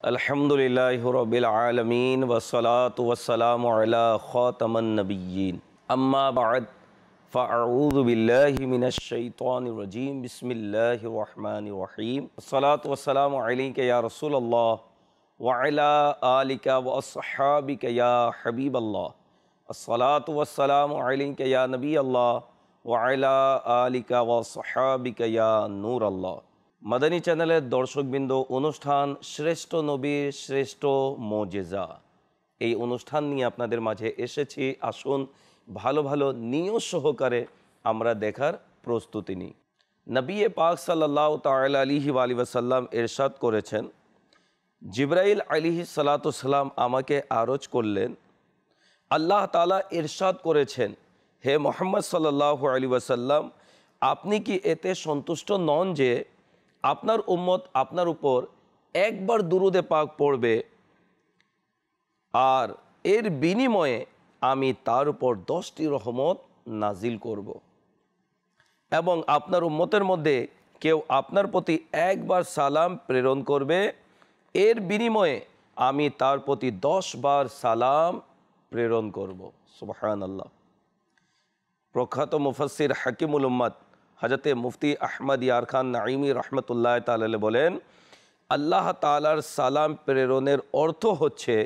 अल्हम्दुलिल्लाहि रब्बिल आलमीन वस्सलातु वस्सलामु अला खातमन नबिय्यीन अम्मा बाद फ़अऊज़ु बिल्लाहि मिनश शैतानिर रजीम बिस्मिल्लाहिर रहमानिर रहीम अस्सलातु वस्सलामु अलैका या रसूलल्लाह व अला आलिका व अस्हाबिका या हबीबल्लाह अस्सलातु वस्सलामु अलैका या नबी अल्लाह व अला आलिका व अस्हाबिका या नूर अल्लाह। মাদানী চ্যানেলের দর্শকবৃন্দ, অনুষ্ঠান শ্রেষ্ঠ নবীর শ্রেষ্ঠ মোজেজা, এই অনুষ্ঠান নিয়ে আপনাদের মাঝে এসেছি। আসুন ভালো ভালো নিয়ত সহকারে আমরা দেখার প্রস্তুতি নিই। নবী পাক সাল্লাল্লাহু তাআলা আলাইহি ওয়াসাল্লাম ইরশাদ করেছেন, জিবরাইল আলাইহিস সালাতু সালাম আমাকে আরজ করলেন, আল্লাহ তাআলা ইরশাদ করেছেন, হে মুহাম্মদ সাল্লাল্লাহু আলাইহি ওয়াসাল্লাম, আপনি কি এতে সন্তুষ্ট নন যে আপনার উম্মত আপনার উপর একবার দুরুদে পাক পড়বে আর এর বিনিময়ে আমি তার উপর 10টি রহমত নাজিল করব, এবং আপনার উম্মতের মধ্যে কেউ আপনার প্রতি একবার সালাম প্রেরণ করবে, এর বিনিময়ে আমি তার প্রতি 10 বার সালাম প্রেরণ করব। সুবহানাল্লাহ। প্রখ্যাত মুফাসসির হাকিমুল উম্মাত হজরতে মুফতি আহমদ ইয়ার খান নাঈমি রহমতুল্লাহ তাআলা বলেন, আল্লাহ তাআলার সালাম প্রেরণের অর্থ হচ্ছে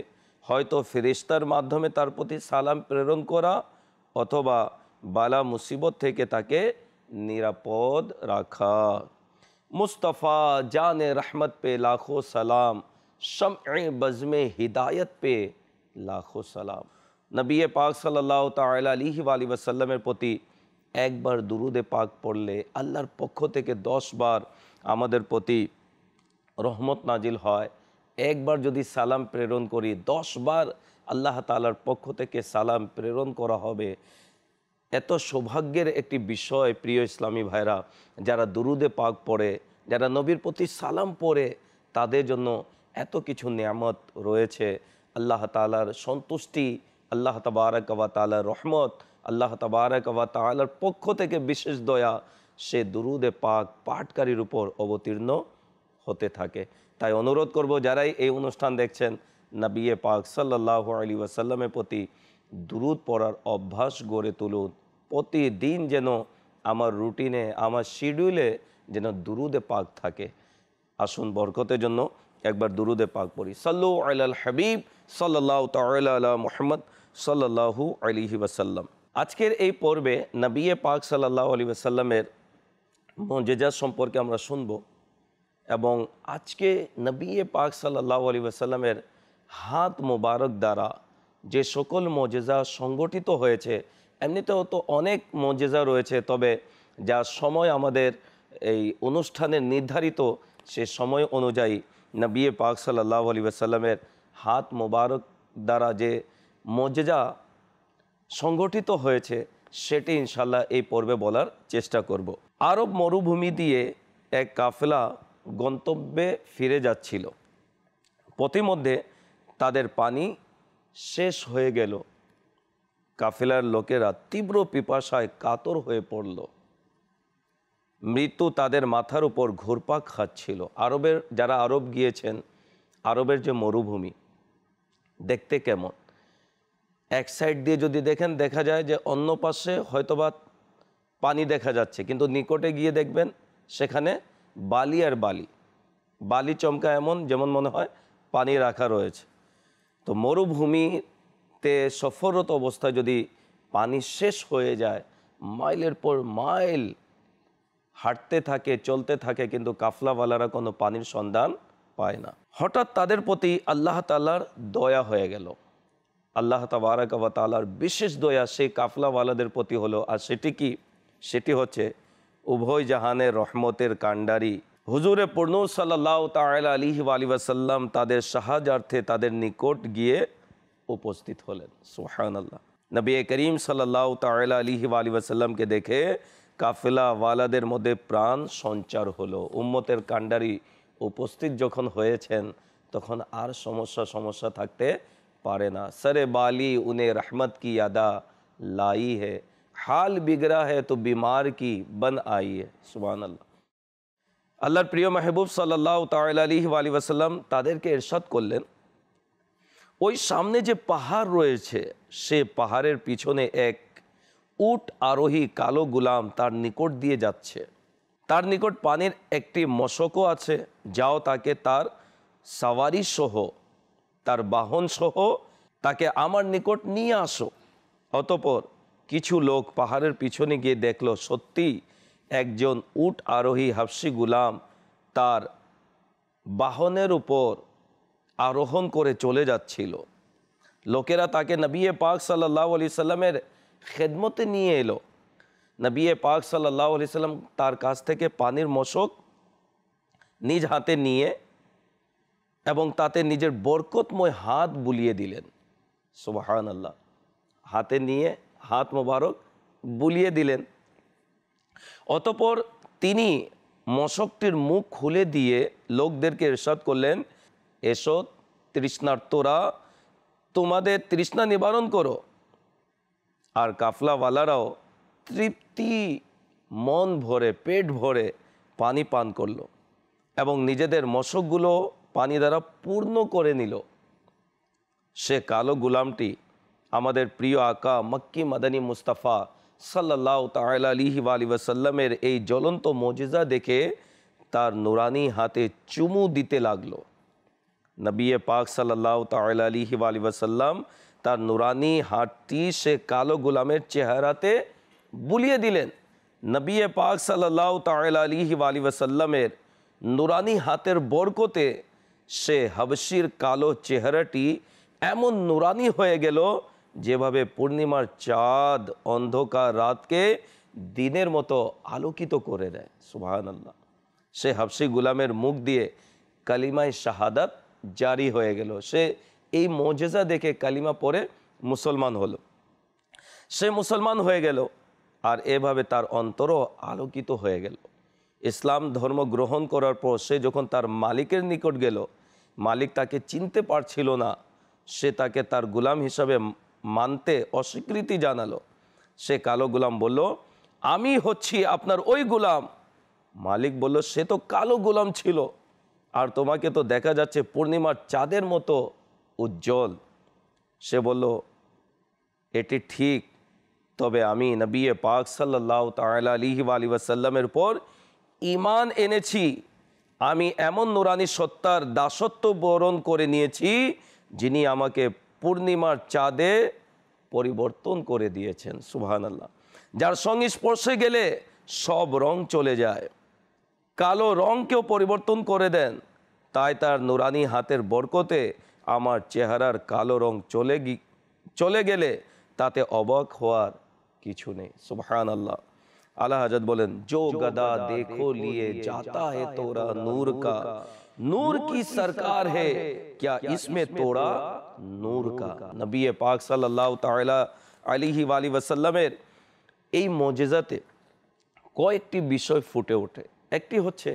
হয়তো ফেরেশতার মাধ্যমে তার প্রতি সালাম প্রেরণ করা, অথবা বালা মুসিবত থেকে তাকে নিরাপদ রাখা। মুস্তাফা জানে রহমত পে লাখো সালাম, শমএ বজমে হিদায়ত পে লাখো সালাম। নবী পাক সাল্লাল্লাহু তাআলা আলাইহি ওয়াসাল্লামের প্রতি একবার দুরুদে পাক পড়লে আল্লাহর পক্ষ থেকে 10 বার আমাদের প্রতি রহমত নাজিল হয়। একবার যদি সালাম প্রেরণ করি, 10 বার আল্লাহ তাআলার পক্ষ থেকে সালাম প্রেরণ করা হবে। এত সৌভাগ্যের একটি বিষয় প্রিয় ইসলামী ভাইরা, যারা দুরুদে পাক পড়ে, যারা নবীর প্রতি সালাম পড়ে, তাদের জন্য এত কিছু নিয়ামত রয়েছে। আল্লাহ তাআলার সন্তুষ্টি, আল্লাহ তাবারক ওয়া তাআলার রহমত, আল্লাহ তাবারক ওয়া তাআলার পক্ষ থেকে বিশেষ দয়া সে দুরুদে পাক পাঠকারীর উপর অবতীর্ণ হতে থাকে। তাই অনুরোধ করব, যারাই এই অনুষ্ঠান দেখছেন, নবী পাক সাল্লাল্লাহু আলাইহি ওয়াসাল্লামের প্রতি দুরুদ পড়ার অভ্যাস গড়ে তুলুন। প্রতিদিন যেন আমার রুটিনে, আমার শিডিউলে যেন দুরুদে পাক থাকে। আসুন বরকতের জন্য একবার দুরুদে পাক পড়ি। সাল্লু আলাল হাবিব সাল্লাল্লাহু তাআলা আলা মুহাম্মদ সাল্লাল্লাহু আলাইহি ওয়াসাল্লাম। আজকের এই পর্বে নবী পাক সাল্লাল্লাহু আলাইহি ওয়াসাল্লামের মুজিজা সম্পর্কে আমরা শুনব, এবং আজকে নবী পাক সাল্লাল্লাহু আলাইহি ওয়াসাল্লামের হাত মোবারক দ্বারা যে সকল মুজিজা সংগঠিত হয়েছে, এমনিতেও তো অনেক মুজিজা রয়েছে, তবে যা সময় আমাদের এই অনুষ্ঠানের নির্ধারিত, সে সময় অনুযায়ী নবী পাক সাল্লাল্লাহু আলাইহি ওয়াসাল্লামের হাত মোবারক দ্বারা যে মুজিজা সংগঠিত হয়েছে সেটি ইনশাল্লাহ এই পর্বে বলার চেষ্টা করব। আরব মরুভূমি দিয়ে এক কাফেলা গন্তব্যে ফিরে যাচ্ছিল। পথিমধ্যে তাদের পানি শেষ হয়ে গেল। কাফেলার লোকেরা তীব্র পিপাসায় কাতর হয়ে পড়ল। মৃত্যু তাদের মাথার উপর ঘুরপাক খাচ্ছিল। যারা আরব গিয়েছেন, আরবের যে মরুভূমি দেখতে কেমন, এক সাইড দিয়ে যদি দেখেন, দেখা যায় যে অন্য পাশে হয়তোবা পানি দেখা যাচ্ছে, কিন্তু নিকটে গিয়ে দেখবেন সেখানে বালি আর বালি, বালি চমকা এমন যেমন মনে হয় পানি রাখা রয়েছে। তো মরুভূমিতে সফররত অবস্থায় যদি পানি শেষ হয়ে যায়, মাইলের পর মাইল হাঁটতে থাকে, চলতে থাকে, কিন্তু কাফলাওয়ালারা কোনো পানির সন্ধান পায় না। হঠাৎ তাদের প্রতি আল্লাহ তাআলার দয়া হয়ে গেল। আল্লাহ তাবারক ওয়া তাআলার বিশেষ দয়া সেই কাফলাওয়ালাদের প্রতি হলো। আর সেটি কি? সেটি হচ্ছে উভয় জাহানের রহমতের কাণ্ডারি হুজুরে পুরনূর সাল্লাল্লাহু তাআলা আলাইহি ওয়াসাল্লাম তাদের সাহায্যার্থে তাদের নিকট গিয়ে উপস্থিত হলেন। সুবহানাল্লাহ। নবী করিম সাল্লাল্লাহু তাআলা আলাইহি ওয়াসাল্লামকে দেখে কাফেলাওয়ালাদের মধ্যে প্রাণ সঞ্চার হলো। উম্মতের কাণ্ডারি উপস্থিত যখন হয়েছেন, তখন আর সমস্যা থাকতে পারে না। সরে বালি উনে রহমত কি আদা লাই হাল বিগড়া है तो बीमार की बन आई है। सुभान अल्लाह। আল্লাহর প্রিয় মাহবুব সাল্লাল্লাহু তাআলা আলাইহি ওয়া আলিহি ওয়াসাল্লাম তাদেরকে ইরশাদ করলেন, ওই সামনে যে পাহাড় রয়েছে সে পাহাড়ের পিছনে এক উট আরোহী কালো গুলাম তার নিকট দিয়ে যাচ্ছে। তার নিকট পানির একটি মশকও আছে, যাও তাকে তার সাওয়ারি সহ, তার বাহন সহ তাকে আমার নিকট নিয়ে আসো। অতঃপর কিছু লোক পাহাড়ের পিছনে গিয়ে দেখলো সত্যি একজন উট আরোহী হাবশী গুলাম তার বাহনের উপর আরোহণ করে চলে যাচ্ছিল। লোকেরা তাকে নবী পাক সাল্লাল্লাহু আলাইহি সাল্লামের খেদমতে নিয়ে এলো। নবী পাক সাল্লাল্লাহু আলাইহি সাল্লাম তার কাছ থেকে পানির মশক নিজ হাতে নিয়ে এবং তাতে নিজের বরকতময় হাত বুলিয়ে দিলেন। সুবহানাল্লাহ। হাতে নিয়ে হাত মোবারক বুলিয়ে দিলেন। অতঃপর তিনি মশকটির মুখ খুলে দিয়ে লোকদেরকে ইরশাদ করলেন, এসো তৃষ্ণার্তরা, তোমাদের তৃষ্ণা নিবারণ করো। আর কাফলাওয়ালারাও তৃপ্তি মন ভরে পেট ভরে পানি পান করলো এবং নিজেদের মশকগুলো পানি দ্বারা পূর্ণ করে নিল। সে কালো গুলামটি আমাদের প্রিয় আকা মক্কি মাদানী মুস্তাফা সাল্লাল্লাহু তাআলা আলাইহি ওয়া আলিহি ওয়াসাল্লামের এই জ্বলন্ত মুজিজা দেখে তার নুরানি হাতে চুমু দিতে লাগলো। নবী পাক সাল্লাল্লাহু তাআলা আলাইহি ওয়া আলিহি ওয়াসাল্লাম তার নুরানি হাতটি সে কালো গুলামের চেহারাতে বুলিয়ে দিলেন। নবী পাক সাল্লাল্লাহু তাআলা আলাইহি ওয়া আলিহি ওয়াসাল্লামের নুরানি হাতের বরকতে সে হাবশির কালো চেহারাটি এমন নুরানি হয়ে গেল যেভাবে পূর্ণিমার চাঁদ অন্ধকার রাতকে দিনের মতো আলোকিত করে দেয়। সুবহানাল্লাহ। সে হাবশি গুলামের মুখ দিয়ে কালিমায়ে শাহাদাত জারি হয়ে গেল। সে এই মুজিজা দেখে কালিমা পড়ে মুসলমান হলো। সে মুসলমান হয়ে গেল আর এভাবে তার অন্তরও আলোকিত হয়ে গেল। ইসলাম ধর্ম গ্রহণ করার পর সে যখন তার মালিকের নিকট গেল, মালিক তাকে চিনতে পারছিল না। সে তাকে তার গুলাম হিসাবে মানতে অস্বীকৃতি জানালো। সে কালো গুলাম বলল, আমি হচ্ছি আপনার ওই গুলাম। মালিক বলল, সে তো কালো গুলাম ছিল, আর তোমাকে তো দেখা যাচ্ছে পূর্ণিমার চাঁদের মতো উজ্জ্বল। সে বলল, এটি ঠিক, তবে আমি নবী পাক সাল্লাল্লাহু তাআলা আলাইহি ওয়া আলিহি ওয়াসাল্লামের পর ঈমান এনেছি। আমি এমন নুরানি সত্তার দাসত্ব বরণ করে নিয়েছি যিনি আমাকে পূর্ণিমার চাঁদে পরিবর্তন করে দিয়েছেন। সুবহানাল্লাহ। যার সংস্পর্শে গেলে সব রং চলে যায়, কালো রংকেও পরিবর্তন করে দেন। তাই তার নুরানি হাতের বরকতে আমার চেহারার কালো রং চলে গেলে তাতে অবাক হওয়ার কিছু নেই। সুবহানাল্লাহ। আলা হযরত বলেন, जो गदा देखो लिए जाता है तोड़ा नूर का, नूर की सरकार है क्या इसमें तोड़ा नूर का। নবী পাক সাল্লাল্লাহু তাআলা আলাইহি ওয়া আলিহি ওয়াসাল্লামের এই মুজিজাতে কয়েকটি বিষয় ফুটে ওঠে। একটি হচ্ছে,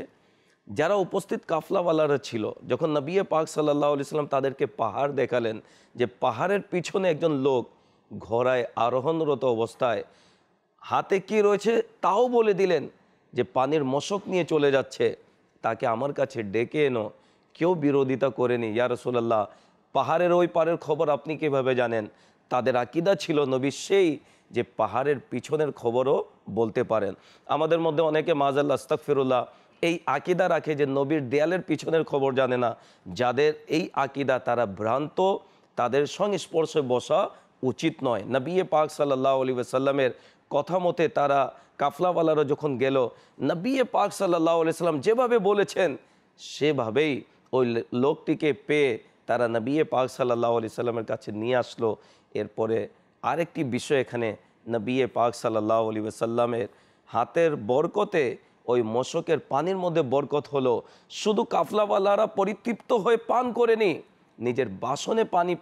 যারা উপস্থিত কাফলাওয়ালারা ছিল, যখন নবী পাক সাল্লাল্লাহু আলাইহি সাল্লাম তাদেরকে পাহাড় দেখালেন, যে পাহাড়ের পিছনে একজন লোক ঘোড়ায় আরোহণরত অবস্থায় হাতে কি রয়েছে তাও বলে দিলেন, যে পানির মশক নিয়ে চলে যাচ্ছে, তাকে আমার কাছে ডেকে এনো। কেউ বিরোধিতা করেনি, ইয়া রাসূলুল্লাহ পাহাড়ের ওই পারের খবর আপনি কিভাবে জানেন? তাদের আকীদা ছিল নবী সেই যে পাহাড়ের পিছনের খবরও বলতে পারেন। আমাদের মধ্যে অনেকে মাযাল্লাহ আস্তাগফিরুল্লাহ এই আকীদা রাখে যে নবীর দেয়ালের পিছনের খবর জানে না। যাদের এই আকীদা তারা ভ্রান্ত, তাদের সংস্পর্শে বসা উচিত নয়। নবী পাক সাল্লাল্লাহু আলাইহি ওয়াসাল্লামের কথা মতে তারা কাফলাওয়ালারা যখন গেল, নবী পাক সাল্লাল্লাহু আলাইহি সাল্লাম যেভাবে বলেছেন সেভাবেই ওই লোকটিকে পেয়ে তারা নবী পাক সাল্লাল্লাহু আলাইহি সাল্লামের কাছে নিয়ে আসলো। এরপরে আরেকটি বিষয় এখানে, নবী পাক সাল্লাল্লাহু আলাইহি ওয়াসাল্লামের হাতের বরকতে ওই মশকের পানির মধ্যে বরকত হলো। শুধু কাফলাওয়ালারা পরিতৃপ্ত হয়ে পান করেনি, নিজের বাসনে পানি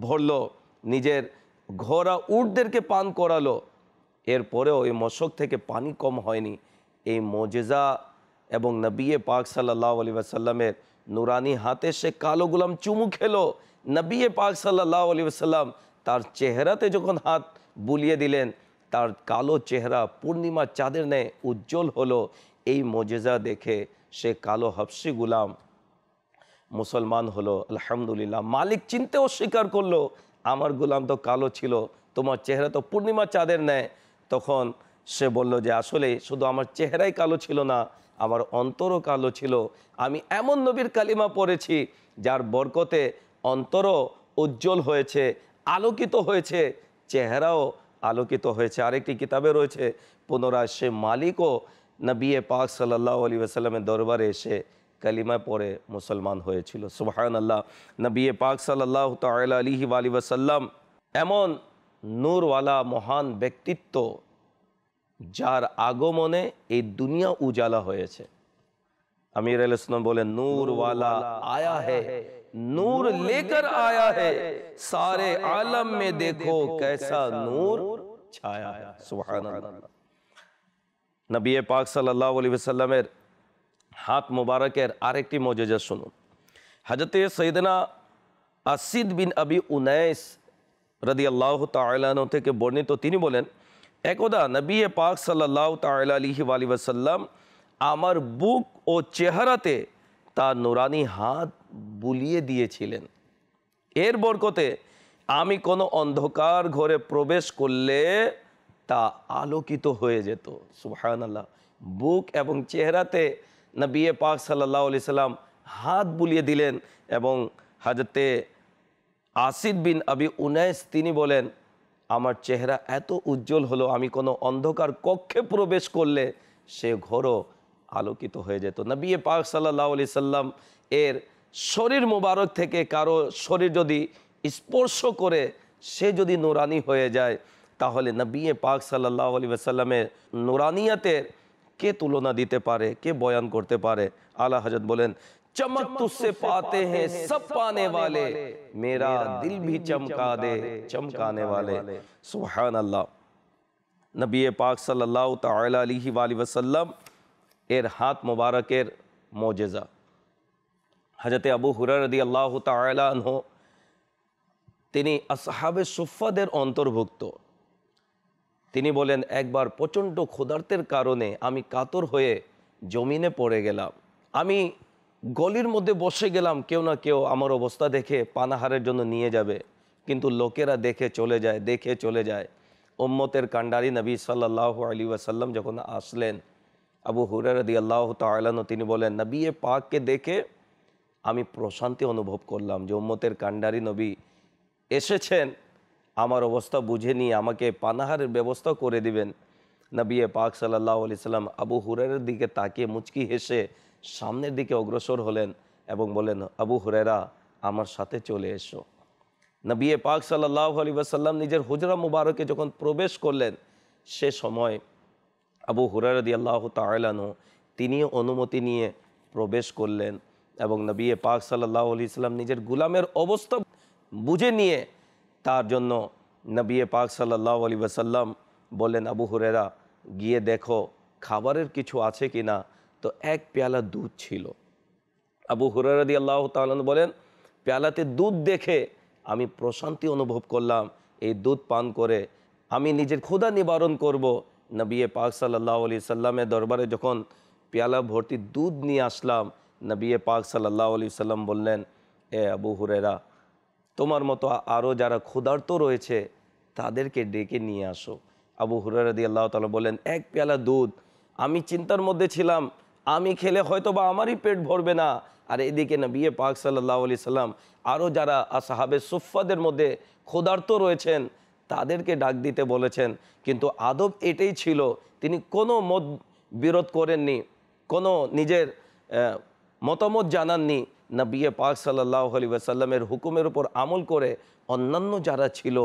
ভরলো, নিজের ঘোড়া উটদেরকে পান করালো। এরপরেও ওই মশক থেকে পানি কম হয়নি। এই মুজিজা এবং নবী পাক সাল্লাল্লাহু আলাইহি ওয়াসাল্লামের নুরানি হাতে সে কালো গুলাম চুমু খেলো। নবী পাক সাল্লাল্লাহু আলাইহি ওয়াসাল্লাম তার চেহারাতে যখন হাত বুলিয়ে দিলেন, তার কালো চেহারা পূর্ণিমার চাঁদের ন্যায় উজ্জ্বল হলো। এই মুজিজা দেখে সে কালো হাবশি গুলাম মুসলমান হলো। আলহামদুলিল্লাহ, মালিক চিনতেও স্বীকার করলো আমার গোলাম তো কালো ছিল, তোমার চেহারা তো পূর্ণিমা চাঁদের ন্যায়। তখন সে বলল যে আসলে শুধু আমার চেহারাই কালো ছিল না, আমার অন্তরও কালো ছিল। আমি এমন নবীর কালিমা পড়েছি যার বরকতে অন্তরও উজ্জ্বল হয়েছে, আলোকিত হয়েছে, চেহারাও আলোকিত হয়েছে। আরেকটি কিতাবে রয়েছে পুনরায় সে মালিকও নবী পাক সাল্লাল্লাহু আলাইহি ওয়াসাল্লামের দরবারে এসে কালিমা পড়ে মুসলমান হয়েছিল। সুবহানাল্লাহ। নবী পাক সাল্লাল্লাহু তাআলা আলাইহি ওয়াসাল্লাম এমন নূরওয়ালা মহান ব্যক্তিত্ব যার আগমনে এই দুনিয়া উজালা হয়েছে। আমির আলাইহিস সালাম বলেন, নূরওয়ালা আয়া है, नूर लेकर आया है, सारे आलम में देखो कैसा नूर छाया है। सुबहानअल्लाह। नबी पाक सल्लल्लाहु अलैहि वसल्लमेर हाथ मुबारकेर आरेकटी मौजूजा शुनुन। हजरत सैयदना আসিদ বিন আবি উনাইস রাদিয়াল্লাহু তাআলা আনহু থেকে বর্ণিত, তিনি বলেন, একদা নবী পাক সাল্লাল্লাহু তাআলা আলাইহি ওয়াসাল্লাম আমার বুক ও চেহারাতে তার নুরানি হাত বুলিয়ে দিয়েছিলেন। এর বরকতে আমি কোনো অন্ধকার ঘরে প্রবেশ করলে তা আলোকিত হয়ে যেত। সুবহানাল্লাহ। বুক এবং চেহারাতে নবী পাক সাল্লাল্লাহু আলাইহি সাল্লাম হাত বুলিয়ে দিলেন এবং হযরতে আসিদ বিন আবি উনাইস তিনি বলেন, আমার চেহারা এত উজ্জ্বল হলো, আমি কোনো অন্ধকার কক্ষে প্রবেশ করলে সে ঘরও আলোকিত হয়ে যেত। নবী পাক সাল্লাল্লাহু আলাইহি সাল্লাম এর শরীর মোবারক থেকে কারো শরীর যদি স্পর্শ করে সে যদি নুরানি হয়ে যায়, তাহলে নবী পাক সাল্লাল্লাহু আলাইহি ওয়াসাল্লামের নুরানিয়াতের কে তুলনা দিতে পারে, কে বয়ান করতে পারে? আলা হযরত বলেন, चमक तुझसे पाते हैं सब पाने वाले, मेरा दिल भी चमका दे चमकाने वाले। सुभान अल्लाह। नबी पाक सल्लल्लाहु ताला अलैहि वसल्लम एर हाथ मुबारकेर मोजेजा। हजरत अबू हुरैरा রাদিয়াল্লাহু তাআলা আনহু তিনি আসহাবে সুফফাদের অন্তর্ভুক্ত। তিনি বলেন, একবার প্রচণ্ড ক্ষুধার্তের কারণে আমি কাতর হয়ে জমিনে পড়ে গেলাম। আমি গলির মধ্যে বসে গেলাম, কেউ না কেউ আমার অবস্থা দেখে পানাহারের জন্য নিয়ে যাবে, কিন্তু লোকেরা দেখে চলে যায়। উম্মতের কান্ডারি নবী সাল্লাল্লাহু আলাইহি ওয়াসাল্লাম যখন আসলেন, আবু হুরায়রা রাদিয়াল্লাহু তাআলা আনহু তিনি বলেন, নবী পাককে দেখে আমি প্রশান্তি অনুভব করলাম যে উম্মতের কান্ডারি নবী এসেছেন, আমার অবস্থা বুঝে নিয়ে আমাকে পানাহারের ব্যবস্থা করে দিবেন। নবী পাক সাল্লাল্লাহু আলাইহি সাল্লাম আবু হুরায়রার দিকে তাকিয়ে মুচকি হেসে সামনের দিকে অগ্রসর হলেন এবং বলেন, আবু হুরায়রা আমার সাথে চলে এসো। নবী পাক সাল্লাল্লাহু আলাইহি ওয়াসাল্লাম নিজের হুজরা মুবারকে যখন প্রবেশ করলেন, সে সময় আবু হুরায়রা রাদিয়াল্লাহু তাআলা আনহু তিনিও অনুমতি নিয়ে প্রবেশ করলেন এবং নবী পাক সাল্লাল্লাহু আলাইহি সাল্লাম নিজের গোলামের অবস্থা বুঝে নিয়ে তার জন্য নবী পাক সাল্লাল্লাহু আলাইহি ওয়াসাল্লাম বললেন, আবু হুরায়রা গিয়ে দেখো খাবারের কিছু আছে কিনা। তো এক পেয়ালা দুধ ছিল। আবু হুরায়রা রাদিয়াল্লাহু তাআলা বলেন, পেয়ালাতে দুধ দেখে আমি প্রশান্তি অনুভব করলাম। এই দুধ পান করে আমি নিজের ক্ষুধা নিবারণ করব। নবী পাক সাল্লাল্লাহু আলাইহি সাল্লামের দরবারে যখন পেয়ালা ভর্তি দুধ নিয়ে আসলাম, নবী পাক সাল্লাল্লাহু আলাইহি সাল্লাম বললেন, এ আবু হুরায়রা, তোমার মতো আরও যারা ক্ষুধার্ত রয়েছে তাদেরকে ডেকে নিয়ে আসো। আবু হুরায়রা রাদিয়াল্লাহু তাআলা বললেন, এক পেয়ালা দুধ, আমি চিন্তার মধ্যে ছিলাম, আমি খেলে হয়তো বা আমারই পেট ভরবে না। আর এদিকে নবী পাক সাল্লাল্লাহু আলাইহি সাল্লাম আরও যারা আসহাবে সুফফাদের মধ্যে ক্ষুধার্ত রয়েছেন তাদেরকে ডাক দিতে বলেছেন। কিন্তু আদব এটাই ছিল, তিনি কোনো মত বিরোধ করেননি, কোনো নিজের মতামত জানাননি। নবী পাক সাল্লাল্লাহু আলাইহি ওয়াসাল্লামের হুকুমের উপর আমল করে অন্যান্য যারা ছিল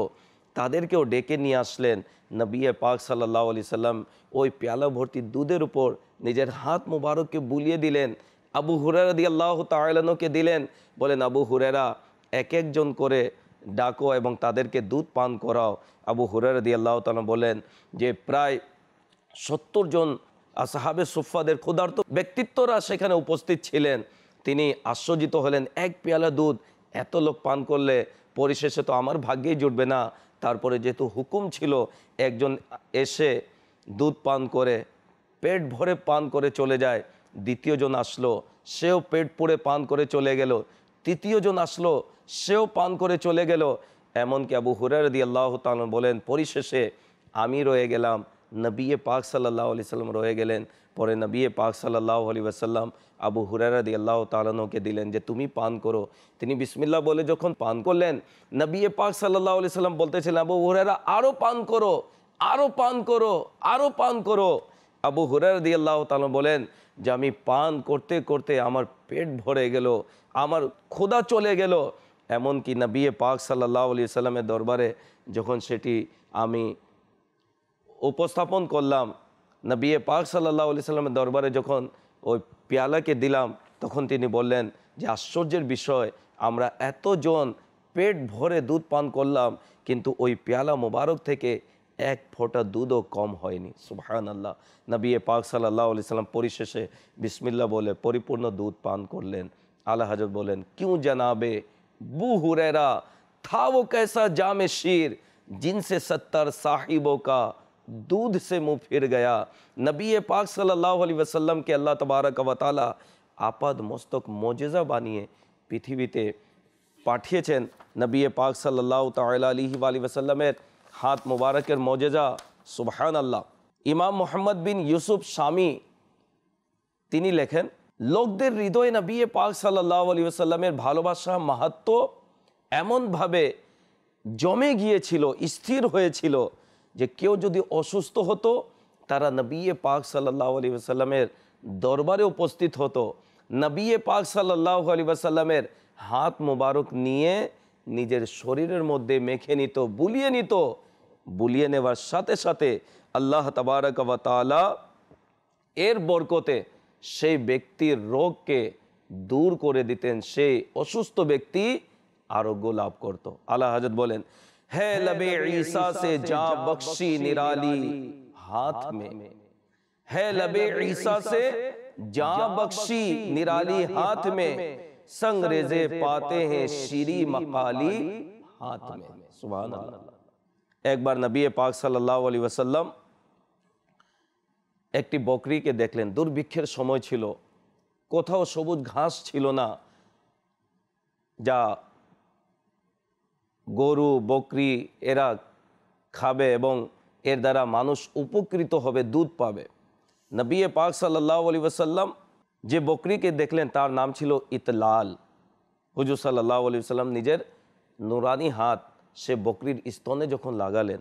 তাদেরকেও ডেকে নিয়ে আসলেন। নবী পাক সাল্লাল্লাহু আলাইহি সাল্লাম ওই পেয়ালা ভর্তি দুধের উপর নিজের হাত মুবারককে বুলিয়ে দিলেন, আবু হুরায়রা রাদিয়াল্লাহু তাআলা আনহুকে দিলেন। বলেন, আবু হুরায়রা এক একজন করে ডাকো এবং তাদেরকে দুধ পান করাও। আবু হুরায়রা রাদিয়াল্লাহু তাআলা বলেন যে প্রায় 70 জন আসহাবে সুফফাদের ক্ষুধার্ত ব্যক্তিত্বরা সেখানে উপস্থিত ছিলেন। তিনি আশ্চর্যিত হলেন, এক পেয়ালা দুধ এত লোক পান করলে পরিশেষে তো আমার ভাগ্যেই জুটবে না। তারপরে যেহেতু হুকুম ছিল, একজন এসে দুধ পান করে পেট ভরে পান করে চলে যায়, দ্বিতীয় জন আসলো, সেও পেট পুড়ে পান করে চলে গেল। তৃতীয় জন আসলো, সেও পান করে চলে গেল। এমনকি আবু হুরায়রা রাদিয়াল্লাহু তাআলা বলেন, পরিশেষে আমি রয়ে গেলাম, নবী পাক সাল্লাল্লাহু আলাইহি সাল্লাম রয়ে গেলেন। পরে নবী পাক সাল্লাল্লাহু আলাইহি ওয়াসাল্লাম আবু হুরায়রা রাদিয়াল্লাহু তাআলা আনহুকে দিলেন যে তুমি পান করো। তিনি বিসমিল্লাহ বলে যখন পান করলেন, নবী পাক সাল্লাল্লাহু আলাইহি সাল্লাম বলতেছিলেন, আবু হুরায়রা আরও পান করো, আরও পান করো, আরও পান করো। আবু হুরায়রা রাদিয়াল্লাহু তাআলা বলেন যে আমি পান করতে করতে আমার পেট ভরে গেল, আমার ক্ষুধা চলে গেল। এমনকি নবী পাক সাল্লাল্লাহু আলাইহি সাল্লামের দরবারে যখন সেটি আমি উপস্থাপন করলাম, নবী পাক সাল্লাল্লাহু আলাইহি সাল্লামের দরবারে যখন ওই পেয়ালাকে দিলাম, তখন তিনি বললেন যে আশ্চর্যের বিষয়, আমরা এতজন পেট ভরে দুধ পান করলাম, কিন্তু ওই পেয়ালা মোবারক থেকে এক ফোঁটা দুধও কম হয়নি। সুবহানাল্লাহ। নবী পাক সাল্লাল্লাহু আলাইহি সাল্লাম পরিশেষে বিসমিল্লাহ বলে পরিপূর্ণ দুধ পান করলেন। আলা হযরত বলেন, क्यों जनाबे बू हुरैरा था वो कैसा जामे शीर जिनसे 70 साहिबों का दूध से मुँह फिर गया। नबी पाक सल्लल्लाहु अलैहि वसल्लम के अल्लाह तबारक व ताला आपाद मस्तक मोजेज़ा बानिए पृथिवीते पाठिয়েছেন। नबी पाक सल्लल्लाहु ताआला अलैहि वसल्लमेर हाथ मुबारकेर मोजेज़ा। सुबहानाल्लाह। इमाम मोहम्मद बिन यूसुफ शामी তিনি লেখেন, লোকদের হৃদয়ে নবী পাক সাল্লাল্লাহু আলাইহি ওয়াসাল্লামের ভালোবাসা মাহাত্ম্য এমনভাবে জমে গিয়েছিল, স্থির হয়েছিল যে কেউ যদি অসুস্থ হতো, তারা নবী পাক সাল্লাল্লাহু আলাইহি ওয়াসাল্লামের দরবারে উপস্থিত হতো। নবী পাক সাল্লাল্লাহু আলাইহি ওয়াসাল্লামের হাত মোবারক নিয়ে নিজের শরীরের মধ্যে মেখে নিত, বুলিয়ে নিত। বুলিয়ে নেওয়ার সাথে সাথে আল্লাহ তাবারক ওয়া তাআলা এর বরকতে সেই ব্যক্তির রোগকে দূর করে দিতেন, সেই অসুস্থ ব্যক্তি আরোগ্য লাভ করত। আলা হযরত বলেন, হে লবে ঈসা से जा बख्शी निराली हाथ में, है लबे ईसा से जा बख्शी निराली हाथ में, संगरेजे पाते हैं शीरी मकाली हाथ में। सुभान अल्लाह। একবার নবী পাক সাল্লাল্লাহু আলাইহি ওয়াসাল্লাম একটি বকরিকে দেখলেন। দুর্ভিক্ষের সময় ছিল, কোথাও সবুজ ঘাস ছিল না, যা গরু বকরি এরা খাবে এবং এর দ্বারা মানুষ উপকৃত হবে, দুধ পাবে। নবী পাক সাল্লাল্লাহু আলাইহি ওয়াসাল্লাম যে বকরিকে দেখলেন তার নাম ছিল ইতলাল। হুজুর সাল্লাল্লাহু আলাইহি ওয়াসাল্লাম নিজের নুরানি হাত সে বকরির স্তনে যখন লাগালেন,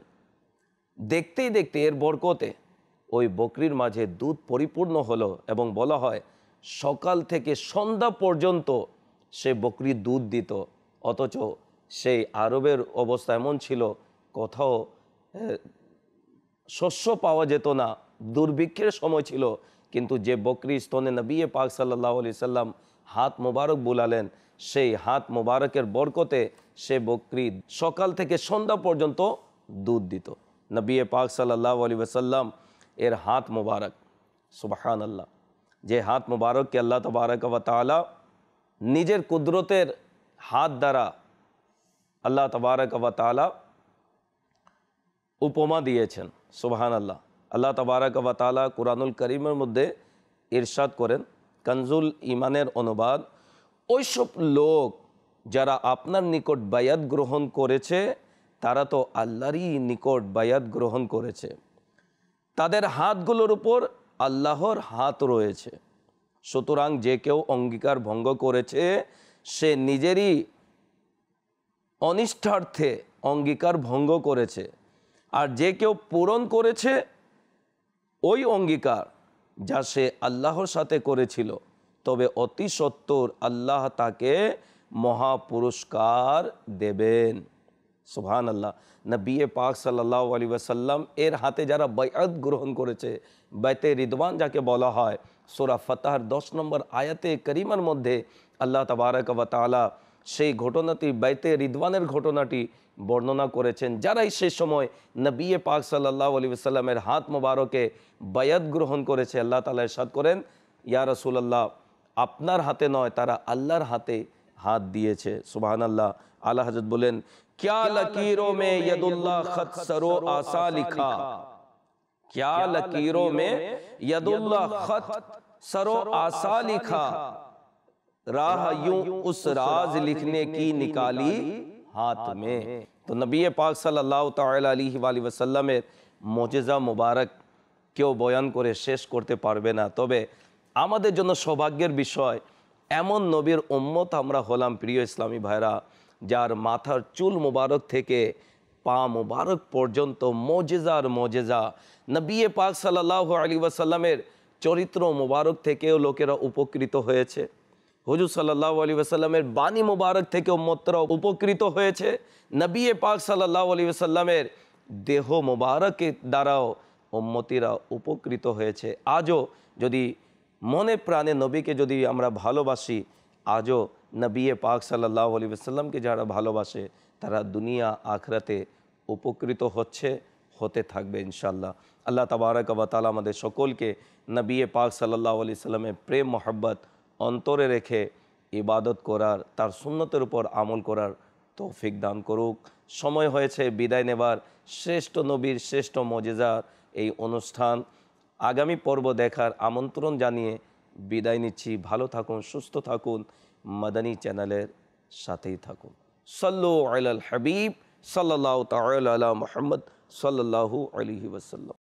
দেখতেই দেখতে এর বরকতে ওই বকরির মাঝে দুধ পরিপূর্ণ হলো এবং বলা হয় সকাল থেকে সন্ধ্যা পর্যন্ত সে বকরি দুধ দিত। অথচ সেই আরবের অবস্থা এমন ছিল, কোথাও শস্য পাওয়া যেত না, দুর্ভিক্ষের সময় ছিল, কিন্তু যে বকরি স্তনে নবী পাক সাল্লাল্লাহু আলাইহি সাল্লাম হাত মোবারক বুলালেন, সেই হাত মোবারকের বরকতে সে বকরি সকাল থেকে সন্ধ্যা পর্যন্ত দুধ দিত। নবী পাক সাল্লাল্লাহু আলাইহি ওয়াসাল্লাম এর হাত মোবারক, সুবহানাল্লাহ, যে হাত মোবারককে আল্লাহ তাবারক ওয়া তাআলা নিজের কুদরতের হাত দ্বারা আল্লাহ তাবারক ওয়া তাআলা উপমা দিয়েছেন। সুবহানাল্লাহ। আল্লাহ তাবারক ওয়া তাআলা কুরআনুল কারীমের মধ্যে ইরশাদ করেন, কানজুল ঈমানের অনুবাদ, ওইসব লোক যারা আপনার নিকট বায়াত গ্রহণ করেছে তারা তো আল্লাহরই নিকট বায়াত গ্রহণ করেছে, তাদের হাতগুলোর উপর আল্লাহর হাত রয়েছে। সুতরাং যে কেউ অঙ্গীকার ভঙ্গ করেছে সে নিজেরই অনিষ্ঠার্থে অঙ্গীকার ভঙ্গ করেছে, আর যে কেউ পূরণ করেছে ওই অঙ্গীকার যা সে আল্লাহর সাথে করেছিল, তবে অতি সত্বর আল্লাহ তাকে মহা পুরস্কার দেবেন। সুবহানাল্লাহ। নবী পাক সাল্লাল্লাহু আলাইহি ওয়াসাল্লাম এর হাতে যারা বাইআত গ্রহণ করেছে, বাইতে রিদওয়ান যাকে বলা হয়, সূরা ফাতহার 10 নম্বর আয়াতে কারিমার মধ্যে আল্লাহ তাবারক ওয়া তাআলা সেই ঘটনাটি, বাইতে রিদওয়ানের ঘটনাটি বর্ণনা করেছেন। যারাই সেই সময় নবী পাক সাল্লাল্লাহু আলাইহি ওয়াসাল্লামের হাত মোবারকে বাইআত গ্রহণ করেছে, আল্লাহ তাআলা ইরশাদ করেন, ইয়া রাসূলুল্লাহ, আপনার হাতে নয়, তারা আল্লাহর হাতে হাত দিয়েছে। সুবহানাল্লাহ। আলা হযরত বলেন, क्या लकीरों में यदुल्लाह खत सरो आसा लिखा, क्या लकीरों में यदुल्लाह खत सरो आसा लिखा, राह यूं उस राज लिखने की निकाली हाथ में। तो नबी पाक सल्लल्लाहु ताआला अलैहि वसल्लमेর মুজিজা মুবারক কেউ বয়ান করে শেষ করতে পারবে না। তবে আমাদের জন্য সৌভাগ্যের বিষয়, এমন নবীর উম্মত আমরা হলাম প্রিয় ইসলামী ভাইরা, যার মাথার চুল মুবারক থেকে পা মুবারক পর্যন্ত মুজিজার মুজিজা। নবী পাক সাল্লাল্লাহু আলাইহি ওয়াসাল্লামের চরিত্র মুবারক থেকেও লোকেরা উপকৃত হয়েছে। হুজুর সাল্লাল্লাহু আলাইহি ওয়াসাল্লামের বাণী মুবারক থেকে উম্মতরা উপকৃত হয়েছে। নবী পাক সাল্লাল্লাহু আলাইহি ওয়াসাল্লামের দেহ মুবারকের দ্বারাও উম্মতিরা উপকৃত হয়েছে। আজও যদি মনে প্রাণে নবীকে যদি আমরা ভালোবাসি, আজও নবী পাক সাল্লাল্লাহু আলাইহি ওয়াসাল্লামকে যারা ভালোবাসে তারা দুনিয়া আখরাতে উপকৃত হচ্ছে, হতে থাকবে ইনশাআল্লাহ। আল্লাহ তাবারক ওয়া তাআলা আমাদের সকলকে নবী পাক সাল্লাল্লাহু আলাইহি ওয়াসাল্লামের প্রেম মহব্বত অন্তরে রেখে ইবাদত করার, তার সুন্নতের উপর আমল করার তৌফিক দান করুক। সময় হয়েছে বিদায় নেবার। শ্রেষ্ঠ নবীর শ্রেষ্ঠ মুজিজার এই অনুষ্ঠান আগামী পর্ব দেখার আমন্ত্রণ জানিয়ে বিদায় নিচ্ছি। ভালো থাকুন, সুস্থ থাকুন, মাদানী চ্যানেলের সাথেই থাকুন। সাল্লু আলাল হাবিব সাল্লাল্লাহু তাআলা আলা মুহাম্মদ সাল্লাল্লাহু আলাইহি ওয়াসাল্লাম।